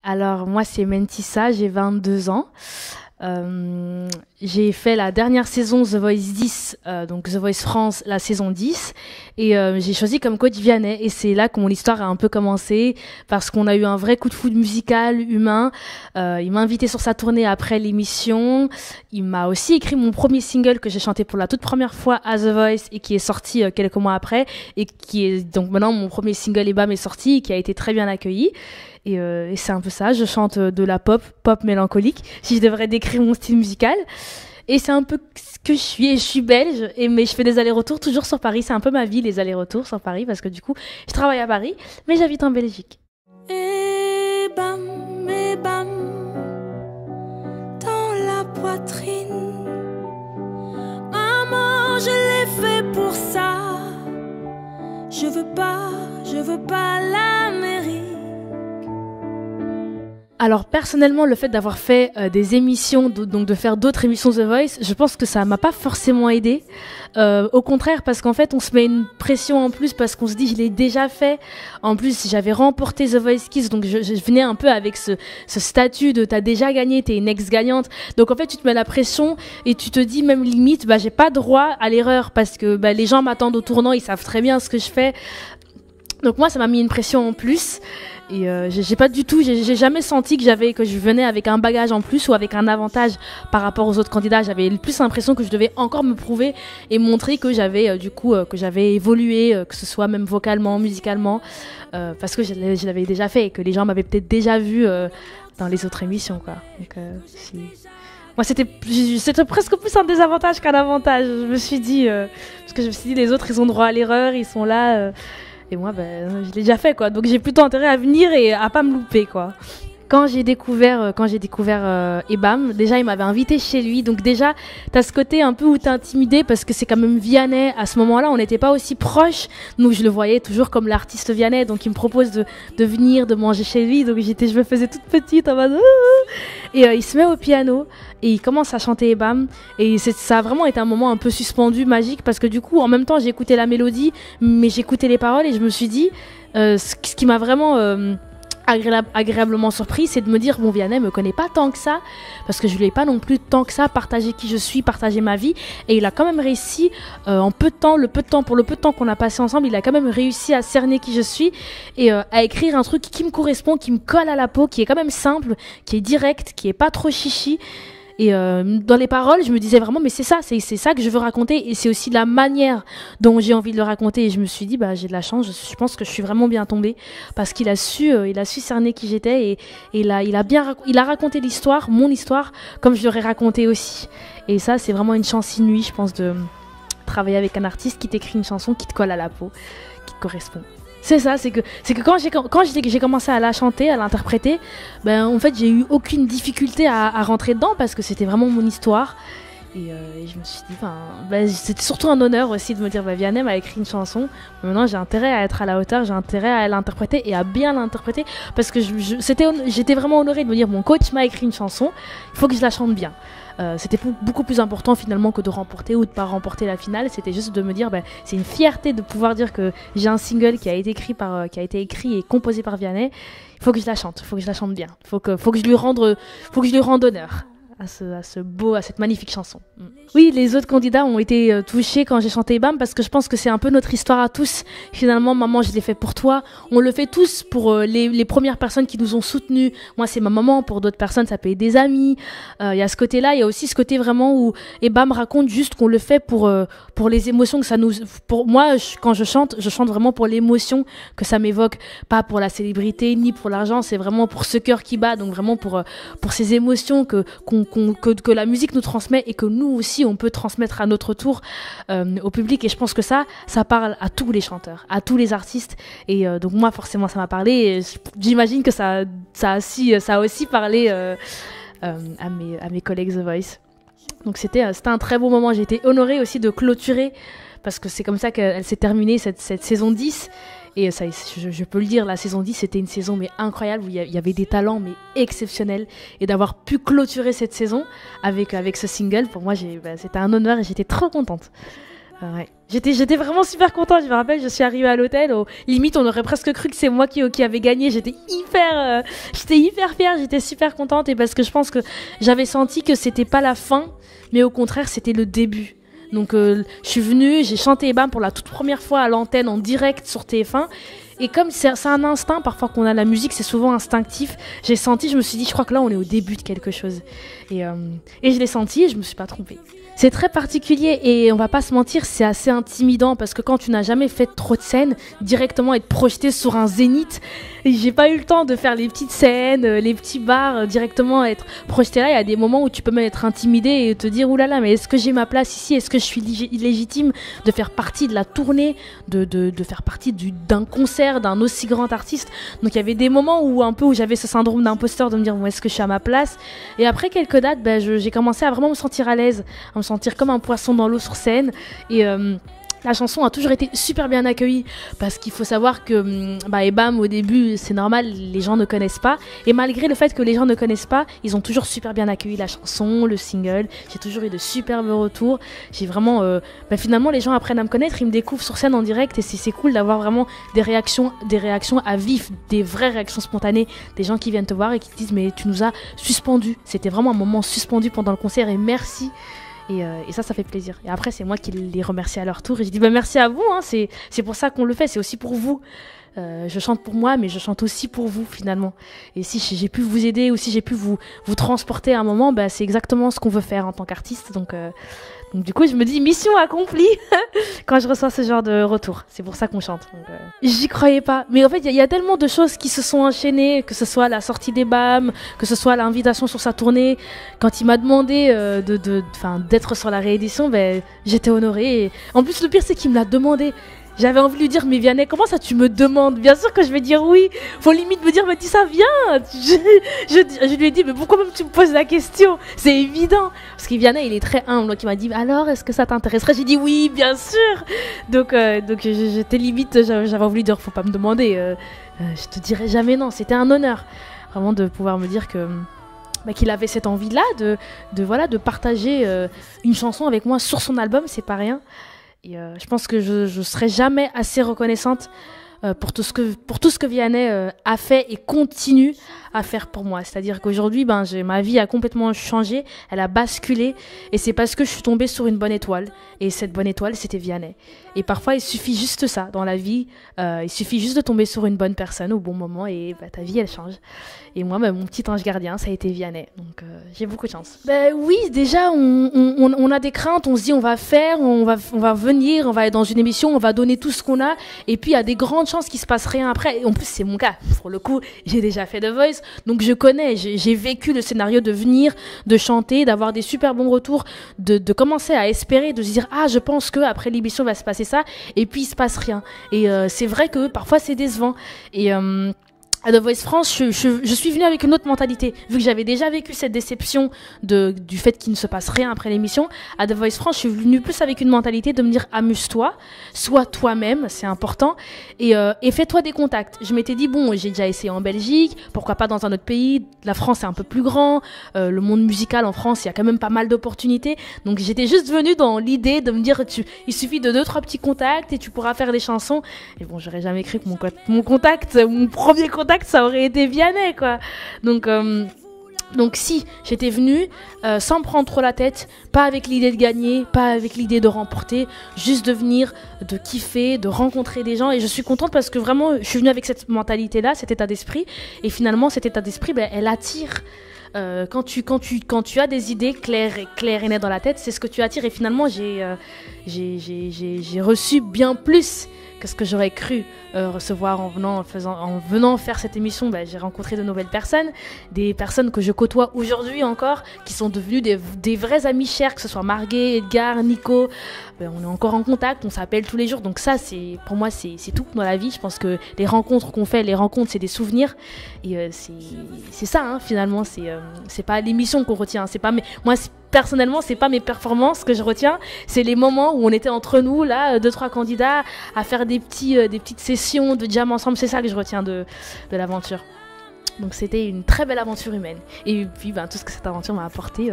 Alors moi c'est Mentissa, j'ai 22 ans. J'ai fait la dernière saison The Voice 10, donc The Voice France, la saison 10, et j'ai choisi comme coach Vianney, et c'est là que mon histoire a un peu commencé, parce qu'on a eu un vrai coup de foudre musical, humain. Il m'a invité sur sa tournée après l'émission. Il m'a aussi écrit mon premier single que j'ai chanté pour la toute première fois à The Voice, et qui est sorti quelques mois après, et qui est donc maintenant mon premier single Ebam est sorti, et qui a été très bien accueilli. Et c'est un peu ça, je chante de la pop mélancolique, si je devrais décrire mon style musical. Et c'est un peu ce que je suis, et je suis belge, mais je fais des allers-retours toujours sur Paris. C'est un peu ma vie, les allers-retours sur Paris, parce que du coup, je travaille à Paris, mais j'habite en Belgique. Et bam, dans la poitrine. Maman, je l'ai fait pour ça. Je veux pas l'Amérique. Alors personnellement, le fait d'avoir fait des émissions, donc de faire d'autres émissions The Voice, je pense que ça m'a pas forcément aidé. Au contraire, parce qu'en fait, on se met une pression en plus parce qu'on se dit je l'ai déjà fait. En plus, j'avais remporté The Voice Kids, donc je venais un peu avec ce statut de t'as déjà gagné, t'es une ex-gagnante. Donc en fait, tu te mets la pression et tu te dis même limite, j'ai pas droit à l'erreur parce que les gens m'attendent au tournant, ils savent très bien ce que je fais. Donc moi, ça m'a mis une pression en plus. Et j'ai pas du tout, j'ai jamais senti que je venais avec un bagage en plus ou avec un avantage par rapport aux autres candidats. J'avais plus l'impression que je devais encore me prouver et montrer que j'avais que j'avais évolué, que ce soit même vocalement, musicalement, parce que je l'avais déjà fait et que les gens m'avaient peut-être déjà vu dans les autres émissions, quoi. Donc, moi, c'était presque plus un désavantage qu'un avantage. Je me suis dit, parce que je me suis dit les autres, ils ont droit à l'erreur, ils sont là. Et moi, je l'ai déjà fait, quoi. Donc j'ai plutôt intérêt à venir et à pas me louper, quoi. Quand j'ai découvert Ebam, déjà il m'avait invité chez lui, donc déjà t'as ce côté un peu où t'es intimidé parce que c'est quand même Vianney. À ce moment-là, on n'était pas aussi proches. Nous, je le voyais toujours comme l'artiste Vianney, donc il me propose de venir, de manger chez lui. Donc je me faisais toute petite en mode et il se met au piano et il commence à chanter Ebam et ça a vraiment été un moment un peu suspendu, magique, parce que du coup, en même temps, j'ai écouté la mélodie, mais j'écoutais les paroles et je me suis dit ce qui m'a vraiment agréablement surpris, c'est de me dire bon, Vianney me connaît pas tant que ça, parce que je lui ai pas non plus tant que ça partagé qui je suis, partagé ma vie, et il a quand même réussi en peu de temps, le peu de temps qu'on a passé ensemble, il a quand même réussi à cerner qui je suis et à écrire un truc qui me correspond, qui me colle à la peau, qui est quand même simple, qui est direct, qui est pas trop chichi. Et dans les paroles, je me disais vraiment, mais c'est ça que je veux raconter, et c'est aussi la manière dont j'ai envie de le raconter. Et je me suis dit, j'ai de la chance, je pense que je suis vraiment bien tombée, parce qu'il a su cerner qui j'étais, et il a raconté l'histoire, mon histoire, comme je l'aurais raconté aussi. Et ça, c'est vraiment une chance inouïe, je pense, de travailler avec un artiste qui t'écrit une chanson qui te colle à la peau, qui te correspond. C'est ça, c'est que quand j'ai commencé à la chanter, à l'interpréter, en fait, j'ai eu aucune difficulté à rentrer dedans parce que c'était vraiment mon histoire. Et je me suis dit, c'était surtout un honneur aussi de me dire, Vianney m'a écrit une chanson. Maintenant, j'ai intérêt à être à la hauteur, j'ai intérêt à l'interpréter et à bien l'interpréter, parce que j'étais vraiment honorée de me dire, mon coach m'a écrit une chanson, il faut que je la chante bien. C'était beaucoup plus important finalement que de remporter ou de pas remporter la finale. C'était juste de me dire, c'est une fierté de pouvoir dire que j'ai un single qui a été écrit et composé par Vianney. Il faut que je la chante, bien. Faut que je lui rende honneur à cette magnifique chanson. Oui, les autres candidats ont été touchés quand j'ai chanté Ebam, parce que je pense que c'est un peu notre histoire à tous. Finalement, maman, je l'ai fait pour toi. On le fait tous pour les premières personnes qui nous ont soutenus. Moi, c'est ma maman. Pour d'autres personnes, ça peut être des amis. Il y a ce côté-là. Il y a aussi ce côté vraiment où Ebam raconte juste qu'on le fait pour les émotions que ça nous... Pour moi, quand je chante vraiment pour l'émotion que ça m'évoque. Pas pour la célébrité, ni pour l'argent. C'est vraiment pour ce cœur qui bat. Donc vraiment pour ces émotions que la musique nous transmet, et que nous aussi on peut transmettre à notre tour au public. Et je pense que ça parle à tous les chanteurs, à tous les artistes, et donc moi forcément ça m'a parlé, et j'imagine que ça a aussi parlé à mes collègues The Voice. Donc c'était un très beau moment. J'ai été honorée aussi de clôturer, parce que c'est comme ça qu'elle s'est terminée, cette saison 10. Et ça, je peux le dire, la saison 10, c'était une saison incroyable, où il y avait des talents exceptionnels. Et d'avoir pu clôturer cette saison avec ce single, pour moi, c'était un honneur et j'étais trop contente. Ouais. J'étais vraiment super contente. Je me rappelle, je suis arrivée à l'hôtel. Limite, on aurait presque cru que c'est moi qui avait gagné. J'étais hyper fière. J'étais super contente. Et parce que je pense que j'avais senti que c'était pas la fin, mais au contraire, c'était le début. Donc, je suis venue, j'ai chanté EBAM pour la toute première fois à l'antenne en direct sur TF1. Et comme c'est un instinct, parfois qu'on a la musique, c'est souvent instinctif. J'ai senti, je me suis dit, je crois que là, on est au début de quelque chose. Et je l'ai senti et je me suis pas trompée. C'est très particulier et on va pas se mentir, c'est assez intimidant parce que quand tu n'as jamais fait trop de scènes, directement être projeté sur un zénith, j'ai pas eu le temps de faire les petites scènes, les petits bars, directement être projeté là. Il y a des moments où tu peux même être intimidé et te dire oulala, mais est-ce que j'ai ma place ici? Est-ce que je suis légitime de faire partie de la tournée, de faire partie d'un concert d'un aussi grand artiste? Donc il y avait des moments où j'avais ce syndrome d'imposteur de me dire bon, est-ce que je suis à ma place? Et après quelques dates, j'ai commencé à vraiment me sentir à l'aise, à me sentir comme un poisson dans l'eau sur scène. Et la chanson a toujours été super bien accueillie parce qu'il faut savoir que EBAM au début c'est normal, les gens ne connaissent pas, et malgré le fait que les gens ne connaissent pas, ils ont toujours super bien accueilli la chanson, le single. J'ai toujours eu de superbes retours. J'ai vraiment finalement les gens apprennent à me connaître, ils me découvrent sur scène en direct et c'est cool d'avoir vraiment des réactions à vif, des vraies réactions spontanées, des gens qui viennent te voir et qui te disent mais tu nous as suspendu, c'était vraiment un moment suspendu pendant le concert et merci. Et ça fait plaisir. Et après, c'est moi qui les remercie à leur tour. Et je dis merci à vous, hein, c'est pour ça qu'on le fait, c'est aussi pour vous. Je chante pour moi, mais je chante aussi pour vous, finalement. Et si j'ai pu vous aider ou si j'ai pu vous transporter à un moment, c'est exactement ce qu'on veut faire en tant qu'artiste. Donc du coup, je me dis mission accomplie quand je reçois ce genre de retour. C'est pour ça qu'on chante. Donc, j'y croyais pas. Mais en fait, il y a tellement de choses qui se sont enchaînées, que ce soit la sortie d'EBAM, que ce soit l'invitation sur sa tournée. Quand il m'a demandé d'être sur la réédition, j'étais honorée. Et en plus, le pire, c'est qu'il me l'a demandé. J'avais envie de lui dire, mais Vianney, comment ça tu me demandes? Bien sûr que je vais dire oui. Faut limite me dire, mais dis ça, viens. Je lui ai dit, mais pourquoi même tu me poses la question? C'est évident. Parce que Vianney, il est très humble. Donc il m'a dit, alors, est-ce que ça t'intéresserait? J'ai dit oui, bien sûr. Donc j'étais limite, j'avais envie de lui dire, faut pas me demander. Je te dirai jamais non. C'était un honneur. Vraiment de pouvoir me dire que... qu'il avait cette envie-là de partager une chanson avec moi sur son album, c'est pas rien. Et je pense que je serai jamais assez reconnaissante pour tout ce que Vianney a fait et continue à faire pour moi. C'est-à-dire qu'aujourd'hui, ma vie a complètement changé, elle a basculé, et c'est parce que je suis tombée sur une bonne étoile. Et cette bonne étoile, c'était Vianney. Et parfois, il suffit juste ça dans la vie. Il suffit juste de tomber sur une bonne personne au bon moment et ta vie, elle change. Et moi, mon petit ange gardien, ça a été Vianney. Donc, j'ai beaucoup de chance. Oui, déjà, on a des craintes. On se dit, on va faire, on va venir, on va être dans une émission, on va donner tout ce qu'on a. Et puis, il y a des grandes chances qu'il se passe rien après. Et en plus, c'est mon cas. Pour le coup, j'ai déjà fait The Voice. Donc, je connais. J'ai vécu le scénario de venir, de chanter, d'avoir des super bons retours, de commencer à espérer, de se dire, je pense que après l'émission va se passer ça. Et puis, il se passe rien. Et c'est vrai que parfois, c'est décevant. Et à The Voice France, je suis venue avec une autre mentalité. Vu que j'avais déjà vécu cette déception du fait qu'il ne se passe rien après l'émission, à The Voice France, je suis venue plus avec une mentalité de me dire amuse-toi, sois toi-même, c'est important, et fais-toi des contacts. Je m'étais dit, bon, j'ai déjà essayé en Belgique, pourquoi pas dans un autre pays, la France est un peu plus grand, le monde musical en France, il y a quand même pas mal d'opportunités, donc j'étais juste venue dans l'idée de me dire, il suffit de 2-3 petits contacts et tu pourras faire des chansons. Et bon, j'aurais jamais cru que mon premier contact, ça aurait été Vianney, quoi. Donc si, j'étais venue sans me prendre trop la tête, pas avec l'idée de gagner, pas avec l'idée de remporter, juste de venir, de kiffer, de rencontrer des gens. Et je suis contente parce que vraiment, je suis venue avec cette mentalité-là, cet état d'esprit. Et finalement, cet état d'esprit, elle attire. Quand tu as des idées claires et nettes dans la tête, c'est ce que tu attires. Et finalement, j'ai reçu bien plus que ce que j'aurais cru recevoir en venant faire cette émission. J'ai rencontré de nouvelles personnes, des personnes que je côtoie aujourd'hui encore, qui sont devenues des vrais amis chers, que ce soit Marguerite, Edgar, Nico. On est encore en contact, on s'appelle tous les jours. Donc ça, pour moi, c'est tout dans la vie. Je pense que les rencontres qu'on fait, c'est des souvenirs. Et c'est ça, hein, finalement. C'est pas l'émission qu'on retient. Moi, personnellement, c'est pas mes performances que je retiens, c'est les moments où on était entre nous, là, 2-3 candidats, à faire des petites sessions de jam ensemble. C'est ça que je retiens de l'aventure. Donc c'était une très belle aventure humaine. Et puis tout ce que cette aventure m'a apporté,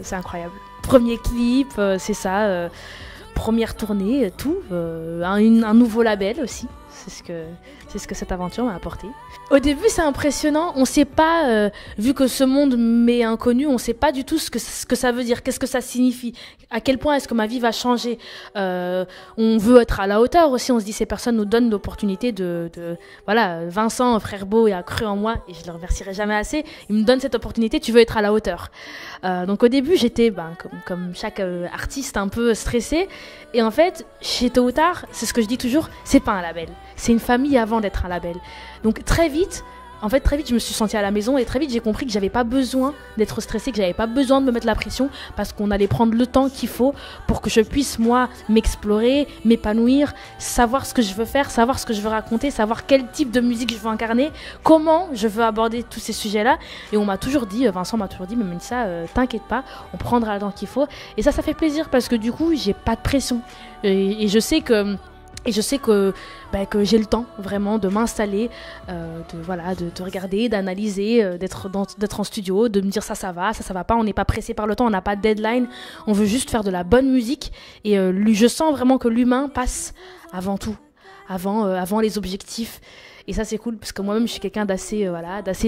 c'est incroyable. Premier clip, c'est ça. première tournée, tout, un nouveau label aussi. C'est ce que cette aventure m'a apporté. Au début, c'est impressionnant. On ne sait pas, vu que ce monde m'est inconnu, on ne sait pas du tout ce que ça veut dire, qu'est-ce que ça signifie, à quel point est-ce que ma vie va changer. On veut être à la hauteur aussi. On se dit, ces personnes nous donnent l'opportunité voilà, Vincent, frère beau, a cru en moi et je ne le remercierai jamais assez. Il me donne cette opportunité, tu veux être à la hauteur. Donc au début, j'étais, comme chaque artiste, un peu stressée. Et en fait, chez Tôt ou Tard, c'est ce que je dis toujours, c'est pas un label. C'est une famille avant d'être un label. Donc très vite, je me suis sentie à la maison et très vite j'ai compris que j'avais pas besoin d'être stressée, que j'avais pas besoin de me mettre la pression parce qu'on allait prendre le temps qu'il faut pour que je puisse moi m'explorer, m'épanouir, savoir ce que je veux faire, savoir ce que je veux raconter, savoir quel type de musique je veux incarner, comment je veux aborder tous ces sujets-là. Et on m'a toujours dit, Vincent m'a toujours dit, mais Mélissa, t'inquiète pas, on prendra le temps qu'il faut. Et ça fait plaisir parce que du coup, j'ai pas de pression. Et je sais que j'ai le temps vraiment de m'installer, de regarder, d'analyser, d'être en studio, de me dire ça va pas, on n'est pas pressé par le temps, on n'a pas de deadline, on veut juste faire de la bonne musique et je sens vraiment que l'humain passe avant tout, avant les objectifs. Et ça c'est cool parce que moi-même je suis quelqu'un d'assez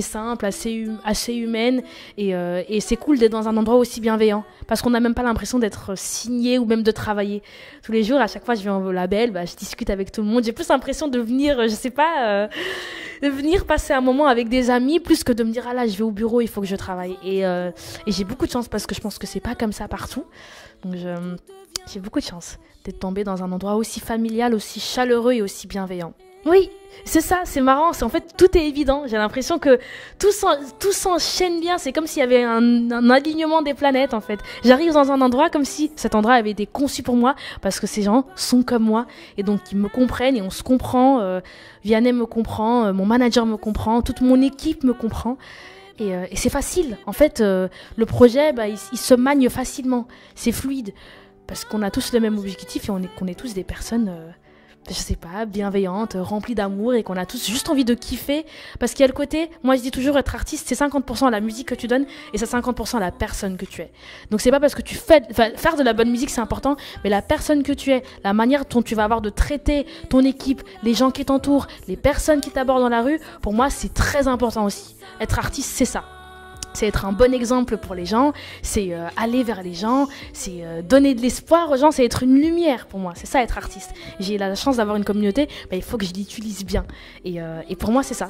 simple, assez humaine et c'est cool d'être dans un endroit aussi bienveillant parce qu'on n'a même pas l'impression d'être signé ou même de travailler. Tous les jours, à chaque fois je viens au label, je discute avec tout le monde. J'ai plus l'impression de venir, de venir passer un moment avec des amis plus que de me dire ah là je vais au bureau, il faut que je travaille. Et j'ai beaucoup de chance parce que je pense que c'est pas comme ça partout. Donc j'ai beaucoup de chance d'être tombée dans un endroit aussi familial, aussi chaleureux et aussi bienveillant. Oui, c'est ça, c'est marrant, en fait tout est évident, j'ai l'impression que tout s'enchaîne bien, c'est comme s'il y avait un alignement des planètes en fait. J'arrive dans un endroit comme si cet endroit avait été conçu pour moi, parce que ces gens sont comme moi, et donc ils me comprennent et on se comprend, Vianney me comprend, mon manager me comprend, toute mon équipe me comprend. Et c'est facile, en fait le projet il se magne facilement, c'est fluide, parce qu'on a tous le même objectif et qu'on est tous des personnes... je sais pas, bienveillante, remplie d'amour et qu'on a tous juste envie de kiffer parce qu'il y a le côté, moi je dis toujours être artiste c'est 50% la musique que tu donnes et c'est 50% la personne que tu es. Donc c'est pas parce que faire de la bonne musique c'est important, mais la personne que tu es, la manière dont tu vas avoir de traiter ton équipe, les gens qui t'entourent, les personnes qui t'abordent dans la rue, pour moi c'est très important aussi. Être artiste c'est ça. C'est être un bon exemple pour les gens, c'est aller vers les gens, c'est donner de l'espoir aux gens, c'est être une lumière pour moi, c'est ça être artiste. J'ai la chance d'avoir une communauté, il faut que je l'utilise bien. Et pour moi c'est ça,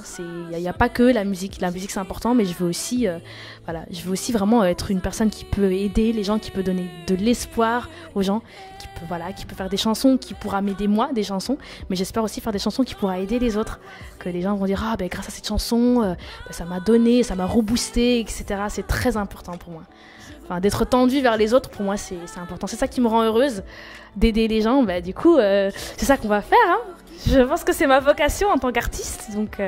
il n'y a pas que la musique c'est important, mais je veux aussi vraiment être une personne qui peut aider les gens, qui peut donner de l'espoir aux gens, qui peut faire des chansons, qui pourra m'aider moi, des chansons, mais j'espère aussi faire des chansons qui pourra aider les autres, que les gens vont dire grâce à cette chanson, ça m'a donné, ça m'a reboosté, etc. C'est très important pour moi. Enfin, d'être tendue vers les autres, pour moi, c'est important. C'est ça qui me rend heureuse, d'aider les gens. Du coup, c'est ça qu'on va faire. Hein. Je pense que c'est ma vocation en tant qu'artiste. Donc,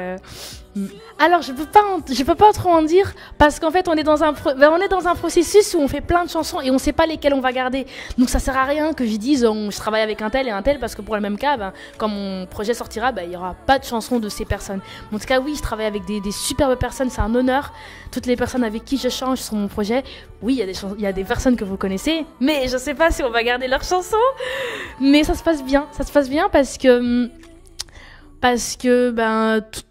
alors, je peux pas trop en dire parce qu'en fait, on est dans un processus où on fait plein de chansons et on sait pas lesquelles on va garder. Donc, ça sert à rien que je dise je travaille avec un tel et un tel parce que pour le même cas, quand mon projet sortira, il y aura pas de chansons de ces personnes. En tout cas, oui, je travaille avec des superbes personnes, c'est un honneur. Toutes les personnes avec qui je change sur mon projet, oui, il y a des personnes que vous connaissez, mais je sais pas si on va garder leurs chansons. Mais ça se passe bien parce que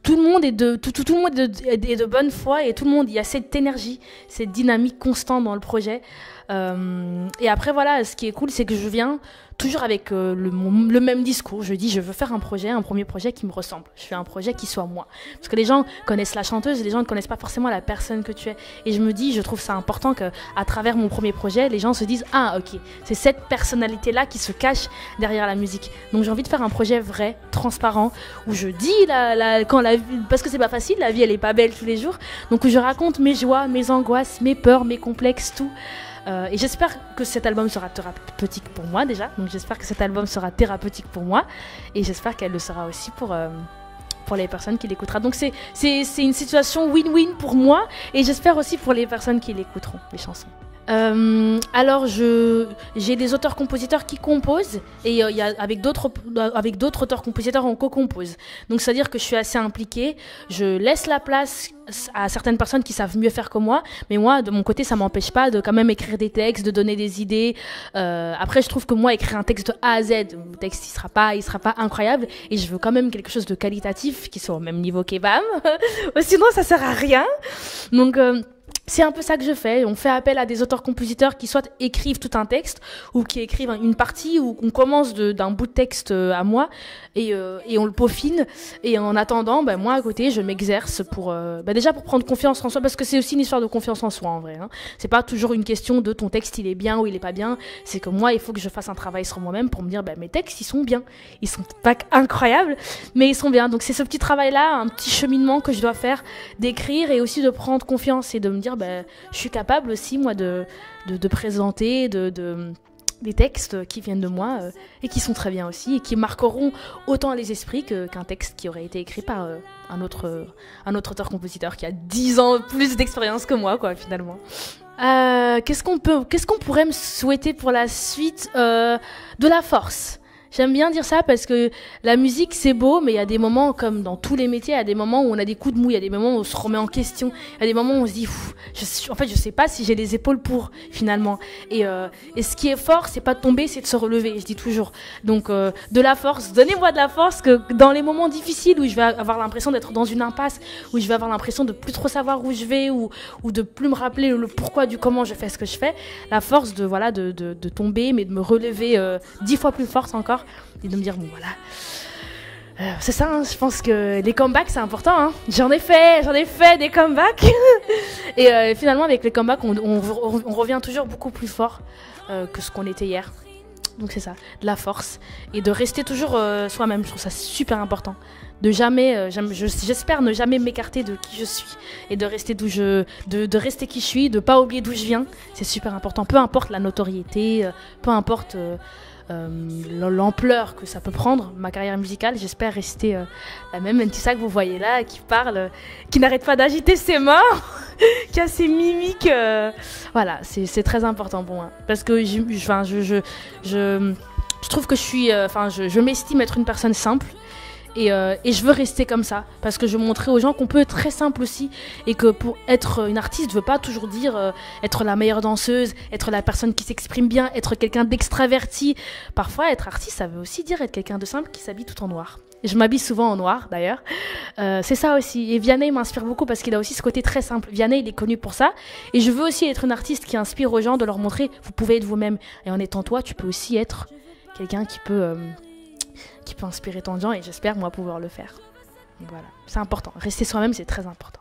tout le monde est de bonne foi et tout le monde, il y a cette énergie, cette dynamique constante dans le projet. Et après voilà, ce qui est cool, c'est que je viens toujours avec le même discours. Je dis, je veux faire un premier projet qui me ressemble. Je fais un projet qui soit moi. Parce que les gens connaissent la chanteuse, les gens ne connaissent pas forcément la personne que tu es. Et je me dis, je trouve ça important qu'à travers mon premier projet, les gens se disent, ah ok, c'est cette personnalité-là qui se cache derrière la musique. Donc j'ai envie de faire un projet vrai, transparent, où je dis parce que c'est pas facile, la vie elle est pas belle tous les jours. Donc où je raconte mes joies, mes angoisses, mes peurs, mes complexes, tout. Et j'espère que cet album sera thérapeutique pour moi déjà. Donc j'espère que cet album sera thérapeutique pour moi. Et j'espère qu'elle le sera aussi pour les personnes qui l'écouteront. Donc c'est une situation win-win pour moi. Et j'espère aussi pour les personnes qui l'écouteront, les chansons. Alors, j'ai des auteurs-compositeurs qui composent et il y a, avec d'autres auteurs-compositeurs, on co-compose. Donc, c'est-à-dire que je suis assez impliquée. Je laisse la place à certaines personnes qui savent mieux faire que moi. Mais moi, de mon côté, ça m'empêche pas de quand même écrire des textes, de donner des idées. Après, je trouve que moi, écrire un texte de A à Z, le texte, il sera pas incroyable. Et je veux quand même quelque chose de qualitatif qui soit au même niveau qu'Ebam. Sinon, ça sert à rien. Donc, c'est un peu ça que je fais. On fait appel à des auteurs-compositeurs qui soit écrivent tout un texte ou qui écrivent une partie ou qu'on commence d'un bout de texte à moi et on le peaufine. Et en attendant, moi à côté, je m'exerce pour déjà pour prendre confiance en soi parce que c'est aussi une histoire de confiance en soi en vrai. Hein. C'est pas toujours une question de ton texte il est bien ou il est pas bien. C'est que moi il faut que je fasse un travail sur moi-même pour me dire mes textes ils sont bien. Ils sont pas incroyables mais ils sont bien. Donc c'est ce petit travail là, un petit cheminement que je dois faire d'écrire et aussi de prendre confiance et de me dire je suis capable aussi moi de présenter des textes qui viennent de moi et qui sont très bien aussi et qui marqueront autant les esprits qu'un texte qui aurait été écrit par un autre auteur-compositeur qui a 10 ans plus d'expérience que moi quoi finalement. Qu'est-ce qu'on pourrait me souhaiter pour la suite? De la force. J'aime bien dire ça parce que la musique c'est beau, mais il y a des moments comme dans tous les métiers, il y a des moments où on a des coups de mou, il y a des moments où on se remet en question, il y a des moments où on se dit, en fait je sais pas si j'ai les épaules pour finalement. Et ce qui est fort, c'est pas de tomber, c'est de se relever. Je dis toujours. Donc de la force, donnez-moi de la force que dans les moments difficiles où je vais avoir l'impression d'être dans une impasse, où je vais avoir l'impression de plus trop savoir où je vais ou de plus me rappeler le pourquoi du comment je fais ce que je fais, la force de tomber, mais de me relever 10 fois plus forte encore. Et de me dire c'est ça hein, je pense que les comebacks c'est important hein. J'en ai fait des comebacks et finalement avec les comebacks on revient toujours beaucoup plus fort que ce qu'on était hier. Donc c'est ça, de la force et de rester toujours soi-même. Je trouve ça super important de jamais j'espère ne jamais m'écarter de qui je suis et de rester de rester qui je suis, de pas oublier d'où je viens. C'est super important, peu importe la notoriété, peu importe l'ampleur que ça peut prendre ma carrière musicale, j'espère rester la même Mentissa que vous voyez là, qui parle, qui n'arrête pas d'agiter ses mains, qui a ses mimiques, voilà, c'est très important pour moi parce que je trouve que je m'estime être une personne simple. Et je veux rester comme ça parce que je veux montrer aux gens qu'on peut être très simple aussi et que pour être une artiste, je veux pas toujours dire être la meilleure danseuse, être la personne qui s'exprime bien, être quelqu'un d'extraverti. Parfois, être artiste, ça veut aussi dire être quelqu'un de simple qui s'habille tout en noir. Et je m'habille souvent en noir d'ailleurs. C'est ça aussi. Et Vianney m'inspire beaucoup parce qu'il a aussi ce côté très simple. Vianney, il est connu pour ça. Et je veux aussi être une artiste qui inspire aux gens, de leur montrer vous pouvez être vous-même. Et en étant toi, tu peux aussi être quelqu'un qui peut inspirer tant de gens et j'espère moi pouvoir le faire. Donc voilà, c'est important. Rester soi-même, c'est très important.